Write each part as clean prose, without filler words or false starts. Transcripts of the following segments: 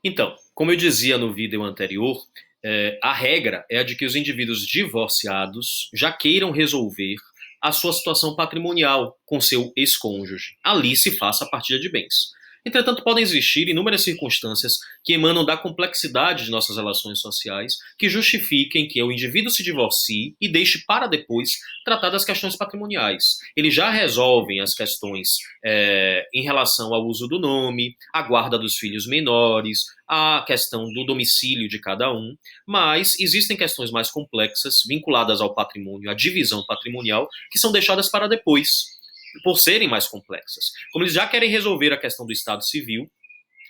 Então, como eu dizia no vídeo anterior, a regra é a de que os indivíduos divorciados já queiram resolver a sua situação patrimonial com seu ex-cônjuge. Ali se faça a partilha de bens. Entretanto, podem existir inúmeras circunstâncias que emanam da complexidade de nossas relações sociais que justifiquem que o indivíduo se divorcie e deixe para depois tratar das questões patrimoniais. Eles já resolvem as questões em relação ao uso do nome, a guarda dos filhos menores, a questão do domicílio de cada um, mas existem questões mais complexas vinculadas ao patrimônio, à divisão patrimonial, que são deixadas para depois por serem mais complexas. Como eles já querem resolver a questão do Estado Civil,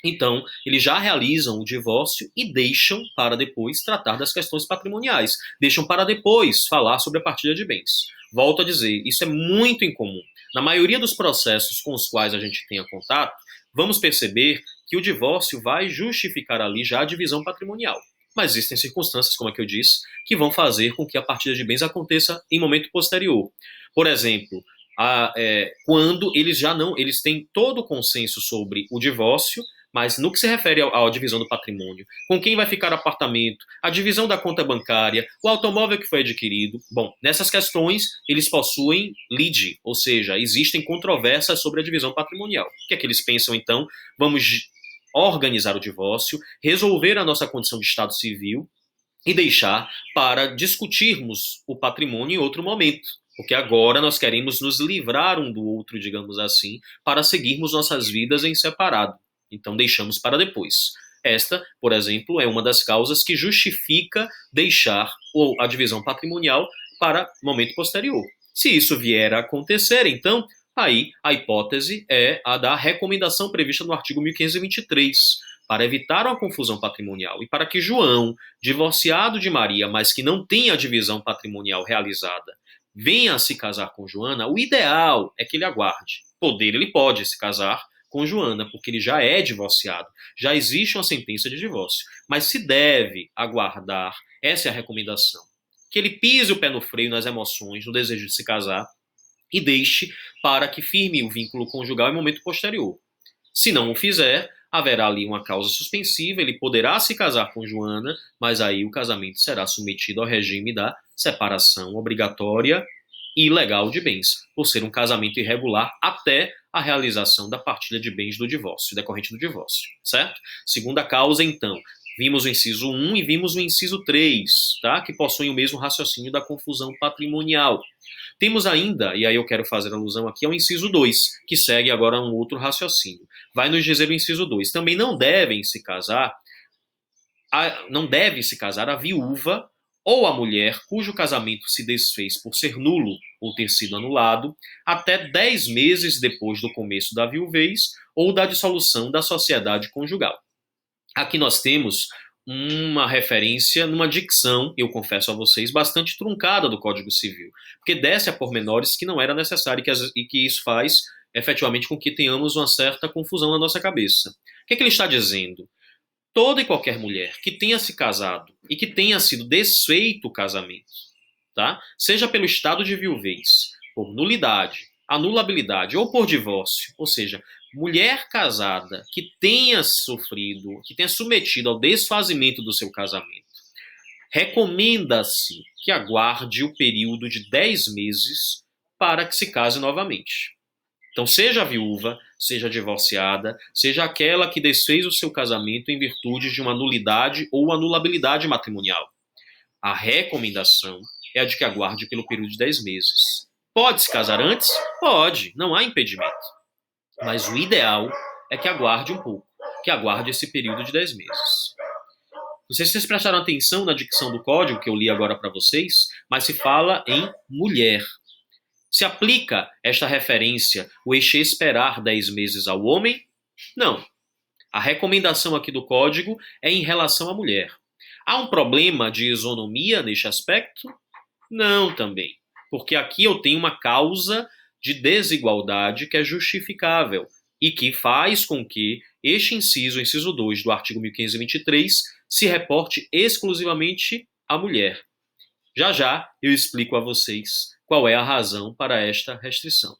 então eles já realizam o divórcio e deixam para depois tratar das questões patrimoniais, deixam para depois falar sobre a partilha de bens. Volto a dizer, isso é muito incomum. Na maioria dos processos com os quais a gente tenha contato, vamos perceber que o divórcio vai justificar ali já a divisão patrimonial. Mas existem circunstâncias, como a que eu disse, que vão fazer com que a partilha de bens aconteça em momento posterior. Por exemplo, quando eles têm todo o consenso sobre o divórcio, mas no que se refere à divisão do patrimônio, com quem vai ficar o apartamento, a divisão da conta bancária, o automóvel que foi adquirido, bom, nessas questões eles possuem lide, ou seja, existem controvérsias sobre a divisão patrimonial. O que é que eles pensam então? Vamos organizar o divórcio, resolver a nossa condição de Estado civil e deixar para discutirmos o patrimônio em outro momento. Porque agora nós queremos nos livrar um do outro, digamos assim, para seguirmos nossas vidas em separado. Então deixamos para depois. Esta, por exemplo, é uma das causas que justifica deixar a divisão patrimonial para momento posterior. Se isso vier a acontecer, então, aí a hipótese é a da recomendação prevista no artigo 1523, para evitar uma confusão patrimonial e para que João, divorciado de Maria, mas que não tenha a divisão patrimonial realizada, venha a se casar com Joana, o ideal é que ele aguarde. Poder, ele pode se casar com Joana, porque ele já é divorciado, já existe uma sentença de divórcio, mas se deve aguardar, essa é a recomendação, que ele pise o pé no freio nas emoções, no desejo de se casar, e deixe para que firme o vínculo conjugal em momento posterior. Se não o fizer, haverá ali uma causa suspensiva, ele poderá se casar com Joana, mas aí o casamento será submetido ao regime da separação obrigatória e legal de bens, por ser um casamento irregular até a realização da partilha de bens do divórcio, decorrente do divórcio, certo? Segunda causa, então, vimos o inciso 1 e vimos o inciso 3, tá? Que possuem o mesmo raciocínio da confusão patrimonial. Temos ainda, e aí eu quero fazer alusão aqui ao inciso 2, que segue agora um outro raciocínio. Vai nos dizer o inciso 2. Também não deve se casar a viúva ou a mulher cujo casamento se desfez por ser nulo ou ter sido anulado até 10 meses depois do começo da viuvez ou da dissolução da sociedade conjugal. Aqui nós temos uma referência numa dicção, eu confesso a vocês, bastante truncada do Código Civil, porque desce a pormenores que não era necessário e que isso faz efetivamente com que tenhamos uma certa confusão na nossa cabeça. O que é que ele está dizendo? Toda e qualquer mulher que tenha se casado e que tenha sido desfeito o casamento, tá? Seja pelo estado de viuvez, por nulidade, anulabilidade ou por divórcio, ou seja, mulher casada que tenha sofrido, que tenha submetido ao desfazimento do seu casamento, recomenda-se que aguarde o período de 10 meses para que se case novamente. Então, seja a viúva, seja a divorciada, seja aquela que desfez o seu casamento em virtude de uma nulidade ou anulabilidade matrimonial. A recomendação é a de que aguarde pelo período de 10 meses. Pode se casar antes? Pode, não há impedimento. Mas o ideal é que aguarde um pouco, que aguarde esse período de 10 meses. Não sei se vocês prestaram atenção na dicção do código que eu li agora para vocês, mas se fala em mulher. Se aplica esta referência, o esperar 10 meses ao homem? Não. A recomendação aqui do código é em relação à mulher. Há um problema de isonomia neste aspecto? Não, também. Porque aqui eu tenho uma causa de desigualdade que é justificável e que faz com que este inciso, o inciso 2 do artigo 1523, se reporte exclusivamente à mulher. Já já eu explico a vocês qual é a razão para esta restrição.